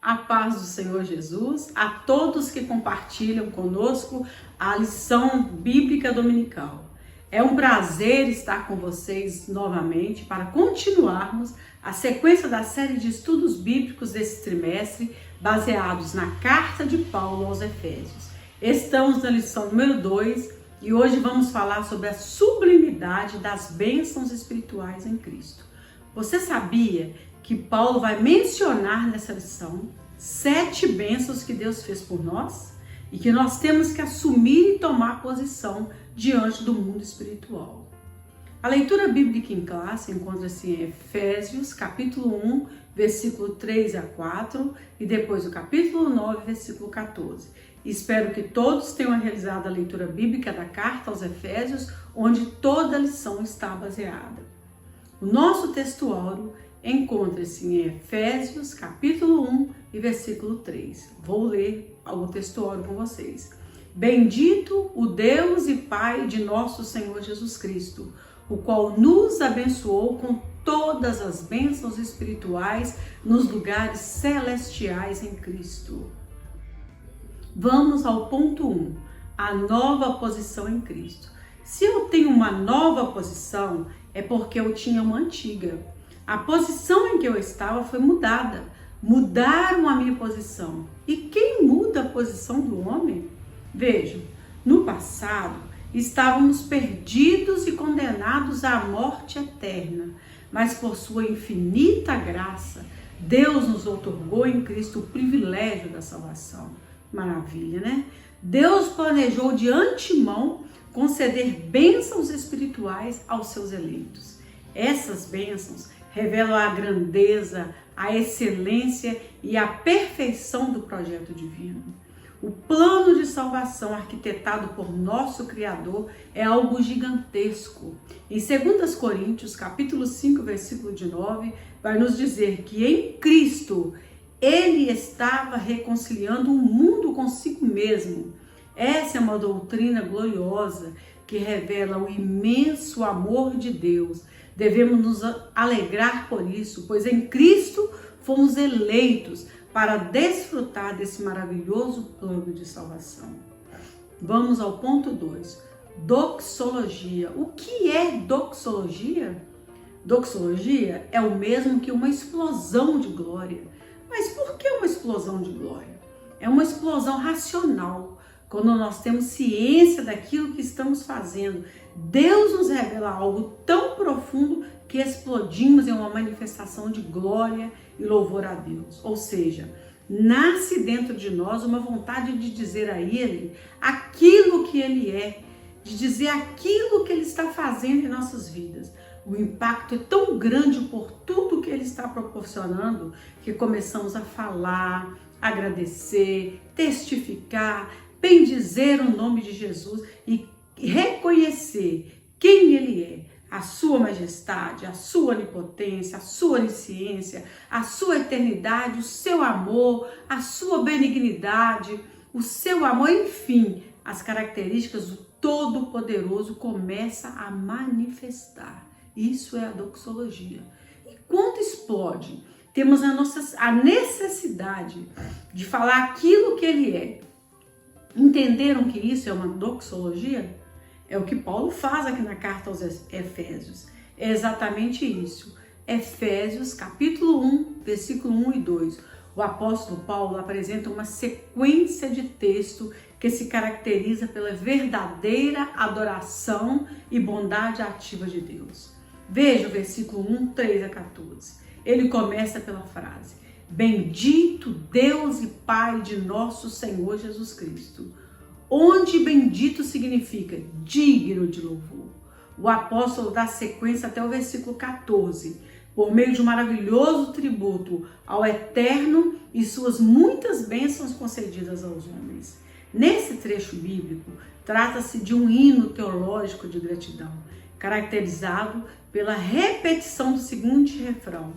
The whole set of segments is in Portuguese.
A paz do Senhor Jesus, a todos que compartilham conosco a lição bíblica dominical. É um prazer estar com vocês novamente para continuarmos a sequência da série de estudos bíblicos desse trimestre, baseados na carta de Paulo aos Efésios. Estamos na lição número 2 e hoje vamos falar sobre a sublimidade das bênçãos espirituais em Cristo. Você sabia que Paulo vai mencionar nessa lição 7 bênçãos que Deus fez por nós e que nós temos que assumir e tomar posição diante do mundo espiritual? A leitura bíblica em classe encontra-se em Efésios, capítulo 1, versículo 3 a 4 e depois o capítulo 9, versículo 14. Espero que todos tenham realizado a leitura bíblica da carta aos Efésios, onde toda a lição está baseada. O nosso textuário encontra-se em Efésios, capítulo 1 e versículo 3. Vou ler o textuário com vocês. Bendito o Deus e Pai de nosso Senhor Jesus Cristo, o qual nos abençoou com todas as bênçãos espirituais nos lugares celestiais em Cristo. Vamos ao ponto 1, a nova posição em Cristo. Se eu tenho uma nova posição, é porque eu tinha uma antiga. A posição em que eu estava foi mudada. Mudaram a minha posição. E quem muda a posição do homem? Vejam, no passado estávamos perdidos e condenados à morte eterna, mas por sua infinita graça, Deus nos outorgou em Cristo o privilégio da salvação. Maravilha, né? Deus planejou de antemão conceder bênçãos espirituais aos seus eleitos. Essas bênçãos revelam a grandeza, a excelência e a perfeição do projeto divino. O plano de salvação arquitetado por nosso Criador é algo gigantesco. Em 2 Coríntios, capítulo 5, versículo 9, vai nos dizer que em Cristo Ele estava reconciliando o mundo consigo mesmo. Essa é uma doutrina gloriosa que revela o imenso amor de Deus. Devemos nos alegrar por isso, pois em Cristo fomos eleitos para desfrutar desse maravilhoso plano de salvação. Vamos ao ponto 2. Doxologia. O que é doxologia? Doxologia é o mesmo que uma explosão de glória. Mas por que uma explosão de glória? É uma explosão racional. Quando nós temos ciência daquilo que estamos fazendo, Deus nos revela algo tão profundo que explodimos em uma manifestação de glória e louvor a Deus. Ou seja, nasce dentro de nós uma vontade de dizer a Ele aquilo que Ele é, de dizer aquilo que Ele está fazendo em nossas vidas. O impacto é tão grande por tudo que Ele está proporcionando que começamos a falar, agradecer, testificar, bendizer o nome de Jesus e reconhecer quem Ele é, a sua majestade, a sua onipotência, a sua onisciência, a sua eternidade, o seu amor, a sua benignidade, o seu amor, enfim, as características do Todo-Poderoso começam a manifestar. Isso é a doxologia. E quando explode, temos a necessidade de falar aquilo que Ele é. Entenderam que isso é uma doxologia? É o que Paulo faz aqui na carta aos Efésios. É exatamente isso. Efésios, capítulo 1, versículo 1 e 2. O apóstolo Paulo apresenta uma sequência de texto que se caracteriza pela verdadeira adoração e bondade ativa de Deus. Veja o versículo 1, 3 a 14. Ele começa pela frase: Bendito Deus e Pai de nosso Senhor Jesus Cristo. Onde bendito significa digno de louvor. O apóstolo dá sequência até o versículo 14, por meio de um maravilhoso tributo ao Eterno e suas muitas bênçãos concedidas aos homens. Nesse trecho bíblico, trata-se de um hino teológico de gratidão, caracterizado pela repetição do seguinte refrão: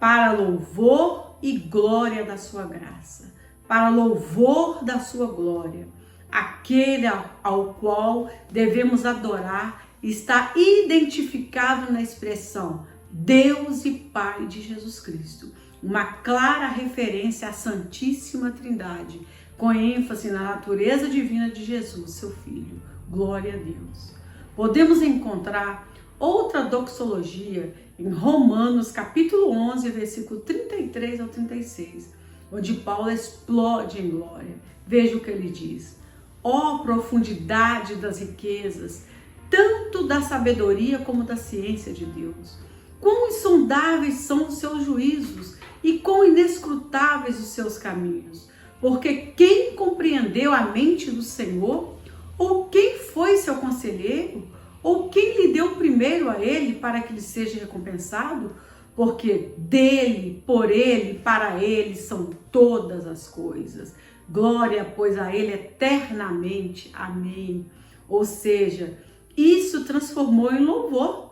para louvor e glória da sua graça, para louvor da sua glória. Aquele ao qual devemos adorar está identificado na expressão Deus e Pai de Jesus Cristo. uma clara referência à Santíssima Trindade, com ênfase na natureza divina de Jesus, seu Filho. Glória a Deus. Podemos encontrar outra doxologia em Romanos capítulo 11, versículo 33 ao 36, onde Paulo explode em glória. Veja o que ele diz. Ó profundidade das riquezas, tanto da sabedoria como da ciência de Deus. Quão insondáveis são os seus juízos e quão inescrutáveis os seus caminhos. Porque quem compreendeu a mente do Senhor? Ou quem foi seu conselheiro? Ou quem lhe deu primeiro a ele para que lhe seja recompensado? Porque dele, por ele, para ele são todas as coisas. Glória, pois, a ele eternamente. Amém. Ou seja, isso transformou em louvor.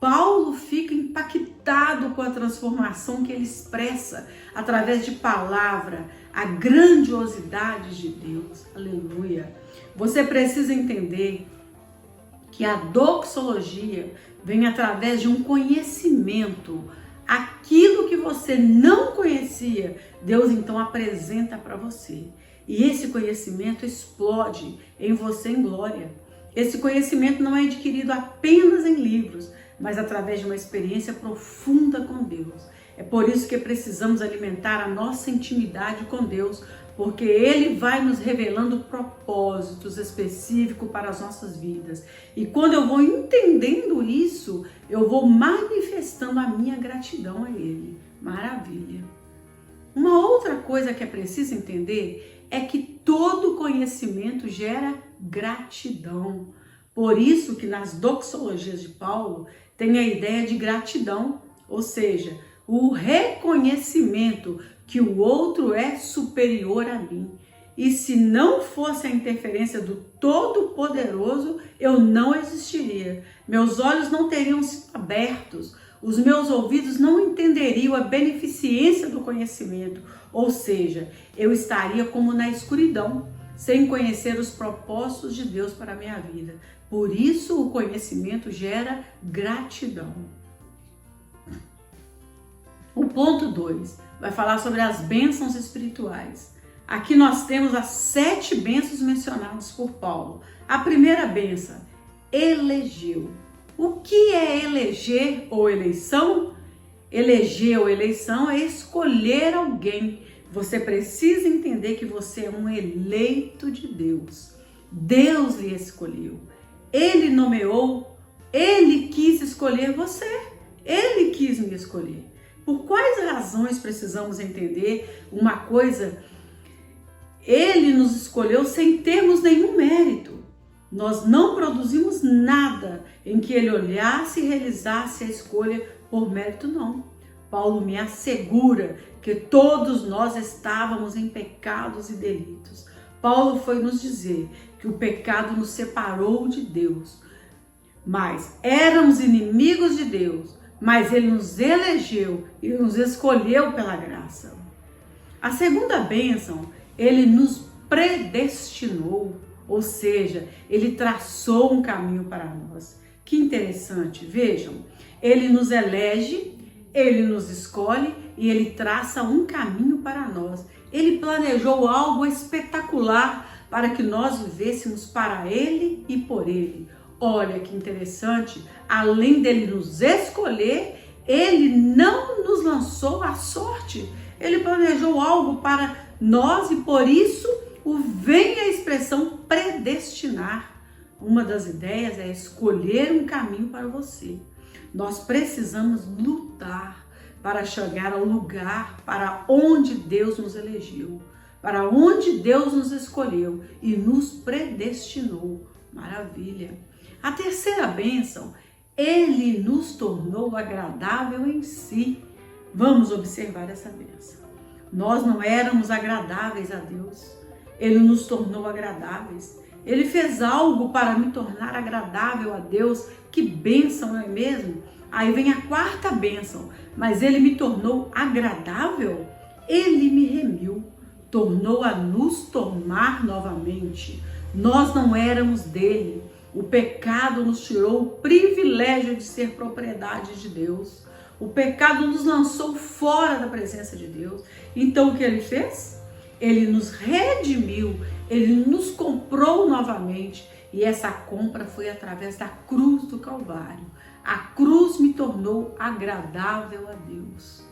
Paulo fica impactado com a transformação que ele expressa através de palavra, a grandiosidade de Deus. Aleluia. Você precisa entender que a doxologia vem através de um conhecimento. Aquilo que você não conhecia, Deus então apresenta para você. E esse conhecimento explode em você em glória. Esse conhecimento não é adquirido apenas em livros, mas através de uma experiência profunda com Deus. É por isso que precisamos alimentar a nossa intimidade com Deus, porque Ele vai nos revelando propósitos específicos para as nossas vidas. E quando eu vou entendendo isso, eu vou manifestando a minha gratidão a Ele. Maravilha! Uma outra coisa que é preciso entender é que todo conhecimento gera gratidão. Por isso que nas doxologias de Paulo tem a ideia de gratidão, ou seja, o reconhecimento que o outro é superior a mim. E se não fosse a interferência do Todo-Poderoso, eu não existiria. Meus olhos não teriam sido abertos, os meus ouvidos não entenderiam a beneficência do conhecimento. Ou seja, eu estaria como na escuridão, sem conhecer os propósitos de Deus para a minha vida. Por isso o conhecimento gera gratidão. O ponto 2 vai falar sobre as bênçãos espirituais. Aqui nós temos as 7 bênçãos mencionadas por Paulo. A primeira bênção, elegeu. O que é eleger ou eleição? Eleger ou eleição é escolher alguém. Você precisa entender que você é um eleito de Deus. Deus lhe escolheu. Ele nomeou, Ele quis escolher você. Ele quis me escolher. Por quais razões precisamos entender uma coisa? Ele nos escolheu sem termos nenhum mérito. Nós não produzimos nada em que Ele olhasse e realizasse a escolha por mérito, não. Paulo me assegura que todos nós estávamos em pecados e delitos. Paulo foi nos dizer que o pecado nos separou de Deus. Mas éramos inimigos de Deus, mas Ele nos elegeu e nos escolheu pela graça. A segunda bênção, Ele nos predestinou, ou seja, Ele traçou um caminho para nós. Que interessante, vejam, Ele nos elege, Ele nos escolhe e Ele traça um caminho para nós. Ele planejou algo espetacular para que nós vivêssemos para Ele e por Ele. Olha que interessante, além dele nos escolher, Ele não nos lançou à sorte. Ele planejou algo para nós e por isso vem a expressão predestinar. Uma das ideias é escolher um caminho para você. Nós precisamos lutar para chegar ao lugar para onde Deus nos elegeu, para onde Deus nos escolheu e nos predestinou. Maravilha! A terceira bênção, Ele nos tornou agradável em si. Vamos observar essa bênção. Nós não éramos agradáveis a Deus. Ele nos tornou agradáveis. Ele fez algo para me tornar agradável a Deus. Que bênção, não é mesmo? Aí vem a quarta bênção. Mas Ele me tornou agradável? Ele me remiu, tornou a nos tomar novamente. Nós não éramos dele. O pecado nos tirou o privilégio de ser propriedade de Deus. O pecado nos lançou fora da presença de Deus. Então o que ele fez? Ele nos redimiu, ele nos comprou novamente. E essa compra foi através da cruz do Calvário. A cruz me tornou agradável a Deus.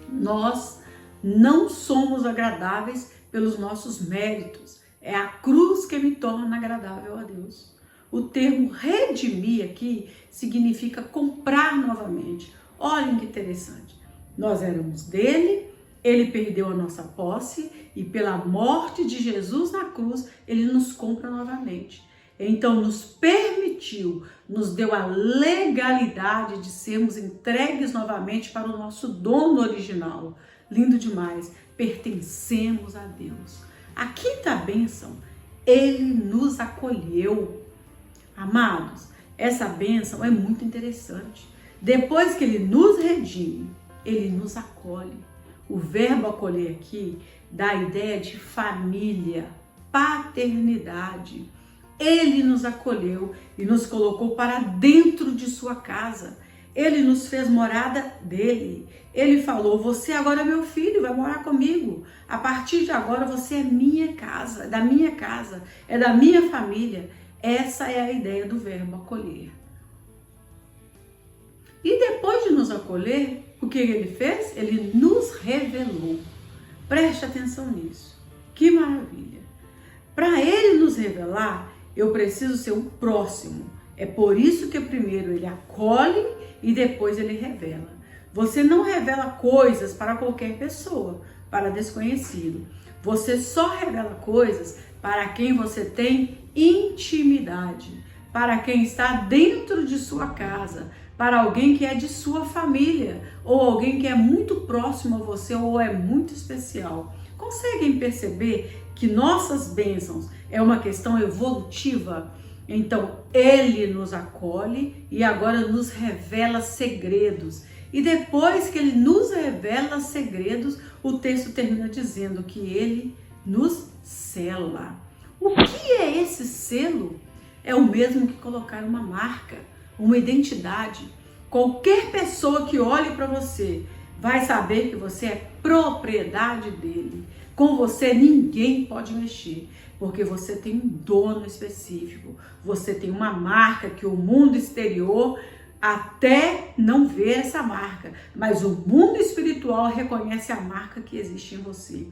Nós não somos agradáveis pelos nossos méritos. É a cruz que me torna agradável a Deus. O termo redimir aqui significa comprar novamente. Olhem que interessante. Nós éramos dele, ele perdeu a nossa posse e pela morte de Jesus na cruz, ele nos compra novamente. Então nos permitiu, nos deu a legalidade de sermos entregues novamente para o nosso dono original. Lindo demais, pertencemos a Deus. A quinta bênção, ele nos acolheu. Amados, essa bênção é muito interessante. Depois que ele nos redime, ele nos acolhe. O verbo acolher aqui dá a ideia de família, paternidade. Ele nos acolheu e nos colocou para dentro de sua casa. Ele nos fez morada dele. Ele falou, você agora é meu filho, vai morar comigo. A partir de agora você é minha casa, da minha casa, é da minha família. Essa é a ideia do verbo acolher. E depois de nos acolher, o que ele fez? Ele nos revelou. Preste atenção nisso. Que maravilha. Para ele nos revelar, eu preciso ser o próximo. É por isso que primeiro ele acolhe e depois ele revela. Você não revela coisas para qualquer pessoa, para desconhecido. Você só revela coisas para quem você tem intimidade, para quem está dentro de sua casa, para alguém que é de sua família, ou alguém que é muito próximo a você ou é muito especial. Conseguem perceber que nossas bênçãos é uma questão evolutiva? Então, ele nos acolhe e agora nos revela segredos. E depois que ele nos revela segredos, o texto termina dizendo que ele nos sela. O que é esse selo? É o mesmo que colocar uma marca, uma identidade. Qualquer pessoa que olhe para você vai saber que você é propriedade dele. Com você ninguém pode mexer, porque você tem um dono específico. Você tem uma marca que o mundo exterior até não vê essa marca, mas o mundo espiritual reconhece a marca que existe em você.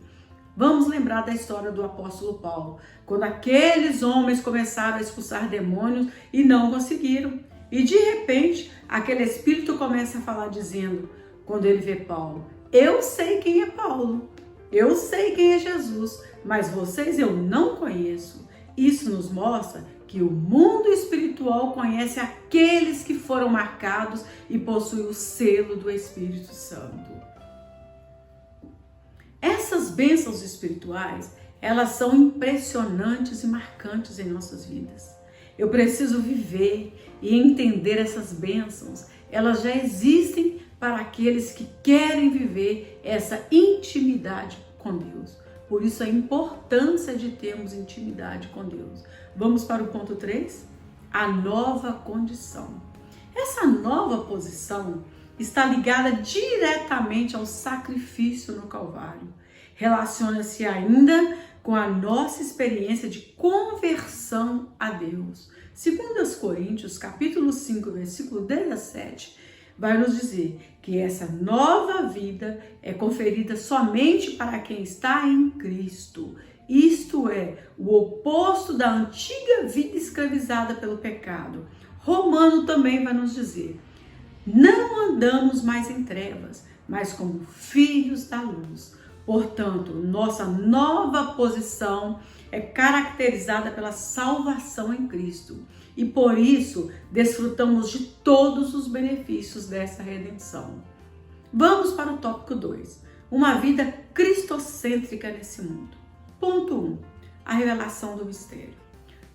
Vamos lembrar da história do apóstolo Paulo, quando aqueles homens começaram a expulsar demônios e não conseguiram. E de repente, aquele espírito começa a falar dizendo, quando ele vê Paulo, eu sei quem é Paulo, eu sei quem é Jesus, mas vocês eu não conheço. Isso nos mostra que o mundo espiritual conhece aqueles que foram marcados e possuem o selo do Espírito Santo. Essas bênçãos espirituais, elas são impressionantes e marcantes em nossas vidas. Eu preciso viver e entender essas bênçãos. Elas já existem para aqueles que querem viver essa intimidade com Deus. Por isso a importância de termos intimidade com Deus. Vamos para o ponto 3? A nova condição. Essa nova posição está ligada diretamente ao sacrifício no Calvário. Relaciona-se ainda com a nossa experiência de conversão a Deus. 2 Coríntios, capítulo 5, versículo 17, vai nos dizer que essa nova vida é conferida somente para quem está em Cristo. Isto é, o oposto da antiga vida escravizada pelo pecado. Romano também vai nos dizer, não andamos mais em trevas, mas como filhos da luz. Portanto, nossa nova posição é caracterizada pela salvação em Cristo. E por isso, desfrutamos de todos os benefícios dessa redenção. Vamos para o tópico 2. Uma vida cristocêntrica nesse mundo. Ponto 1. A revelação do mistério.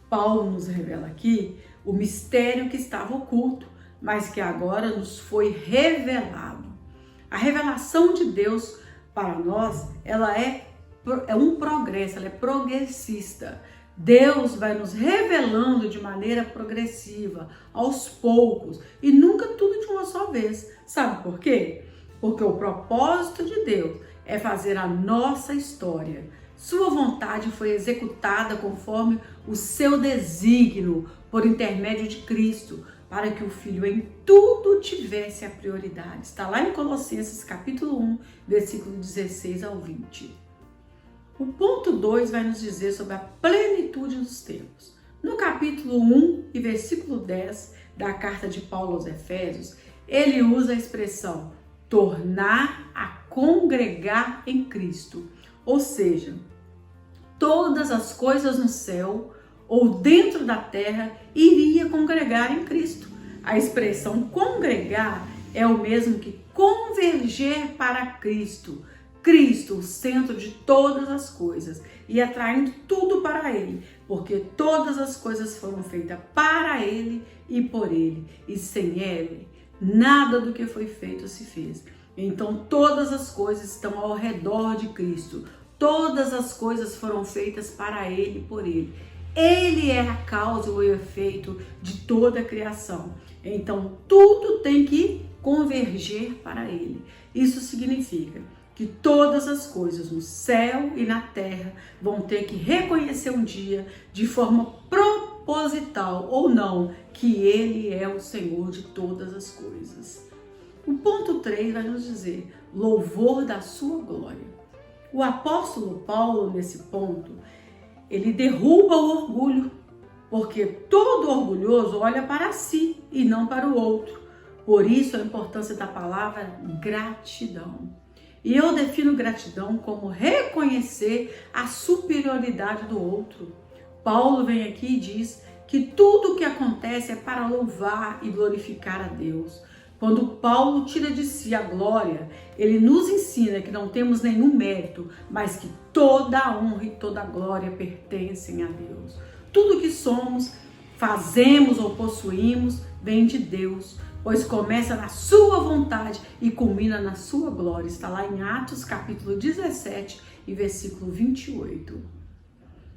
Paulo nos revela aqui o mistério que estava oculto, mas que agora nos foi revelado. A revelação de Deus para nós, ela é um progresso, ela é progressista. Deus vai nos revelando de maneira progressiva, aos poucos, e nunca tudo de uma só vez. Sabe por quê? Porque o propósito de Deus é fazer a nossa história. Sua vontade foi executada conforme o seu desígnio por intermédio de Cristo, para que o Filho em tudo tivesse a prioridade. Está lá em Colossenses capítulo 1, versículo 16 ao 20. O ponto 2 vai nos dizer sobre a plenitude dos tempos. No capítulo 1 e versículo 10 da carta de Paulo aos Efésios, ele usa a expressão tornar a congregar em Cristo, ou seja, todas as coisas no céu ou dentro da terra iria congregar em Cristo. A expressão congregar é o mesmo que converger para Cristo. Cristo, o centro de todas as coisas, e atraindo tudo para Ele, porque todas as coisas foram feitas para Ele e por Ele, e sem Ele, nada do que foi feito se fez. Então todas as coisas estão ao redor de Cristo, todas as coisas foram feitas para Ele e por Ele. Ele é a causa e o efeito de toda a criação. Então tudo tem que converger para Ele. Isso significa que todas as coisas no céu e na terra vão ter que reconhecer um dia, de forma proposital ou não, que Ele é o Senhor de todas as coisas. O ponto 3 vai nos dizer louvor da sua glória. O apóstolo Paulo, nesse ponto, ele derruba o orgulho, porque todo orgulhoso olha para si e não para o outro. Por isso a importância da palavra gratidão. E eu defino gratidão como reconhecer a superioridade do outro. Paulo vem aqui e diz que tudo o que acontece é para louvar e glorificar a Deus. Quando Paulo tira de si a glória, ele nos ensina que não temos nenhum mérito, mas que toda a honra e toda a glória pertencem a Deus. Tudo que somos, fazemos ou possuímos vem de Deus, pois começa na sua vontade e culmina na sua glória. Está lá em Atos capítulo 17 e versículo 28.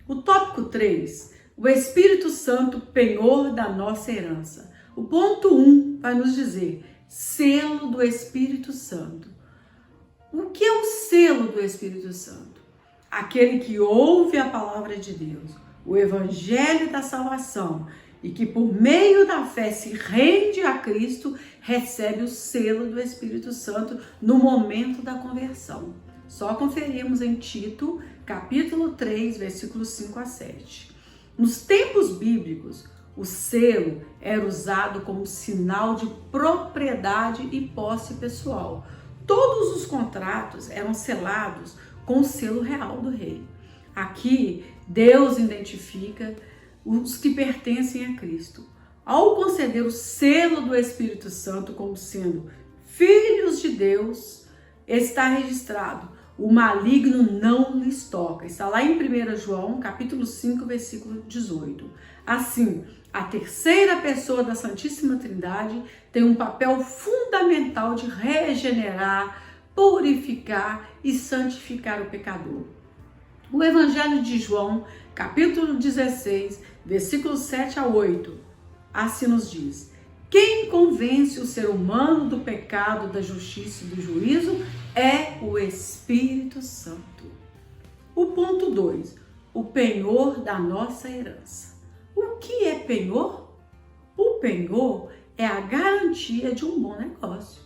O tópico 3, o Espírito Santo, penhor da nossa herança. O ponto 1 vai nos dizer selo do Espírito Santo. O que é o selo do Espírito Santo? Aquele que ouve a palavra de Deus, o evangelho da salvação, e que por meio da fé se rende a Cristo, recebe o selo do Espírito Santo no momento da conversão. Só conferimos em Tito, capítulo 3, versículos 5 a 7. Nos tempos bíblicos, o selo era usado como sinal de propriedade e posse pessoal. Todos os contratos eram selados com o selo real do rei. Aqui, Deus identifica os que pertencem a Cristo. Ao conceder o selo do Espírito Santo como sendo filhos de Deus, está registrado: o maligno não lhes toca. Está lá em 1 João, capítulo 5, versículo 18. Assim, a terceira pessoa da Santíssima Trindade tem um papel fundamental de regenerar, purificar e santificar o pecador. O Evangelho de João, capítulo 16, versículos 7 a 8, assim nos diz: quem convence o ser humano do pecado, da justiça e do juízo é o Espírito Santo. O ponto 2, o penhor da nossa herança. O que é penhor? O penhor é a garantia de um bom negócio.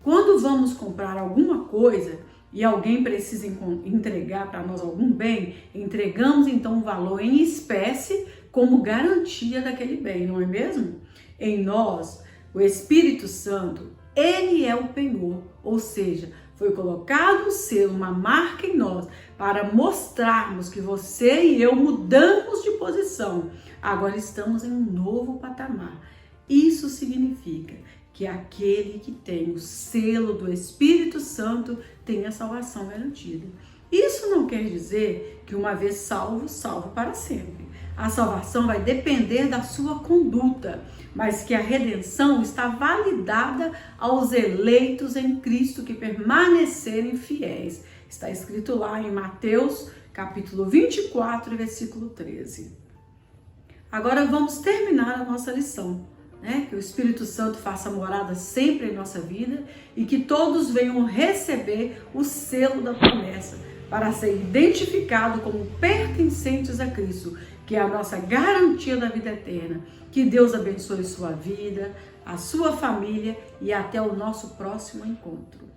Quando vamos comprar alguma coisa e alguém precisa entregar para nós algum bem, entregamos então um valor em espécie como garantia daquele bem, não é mesmo? Em nós, o Espírito Santo, ele é o penhor, ou seja, foi colocado um selo, uma marca em nós, para mostrarmos que você e eu mudamos de posição. Agora estamos em um novo patamar. Isso significa que aquele que tem o selo do Espírito Santo tem a salvação garantida. Isso não quer dizer que uma vez salvo, salvo para sempre. A salvação vai depender da sua conduta, mas que a redenção está validada aos eleitos em Cristo que permanecerem fiéis. Está escrito lá em Mateus, capítulo 24, versículo 13. Agora vamos terminar a nossa lição. né? Que o Espírito Santo faça morada sempre em nossa vida e que todos venham receber o selo da promessa para ser identificado como pertencentes a Cristo, que é a nossa garantia da vida eterna. Que Deus abençoe sua vida, a sua família e até o nosso próximo encontro.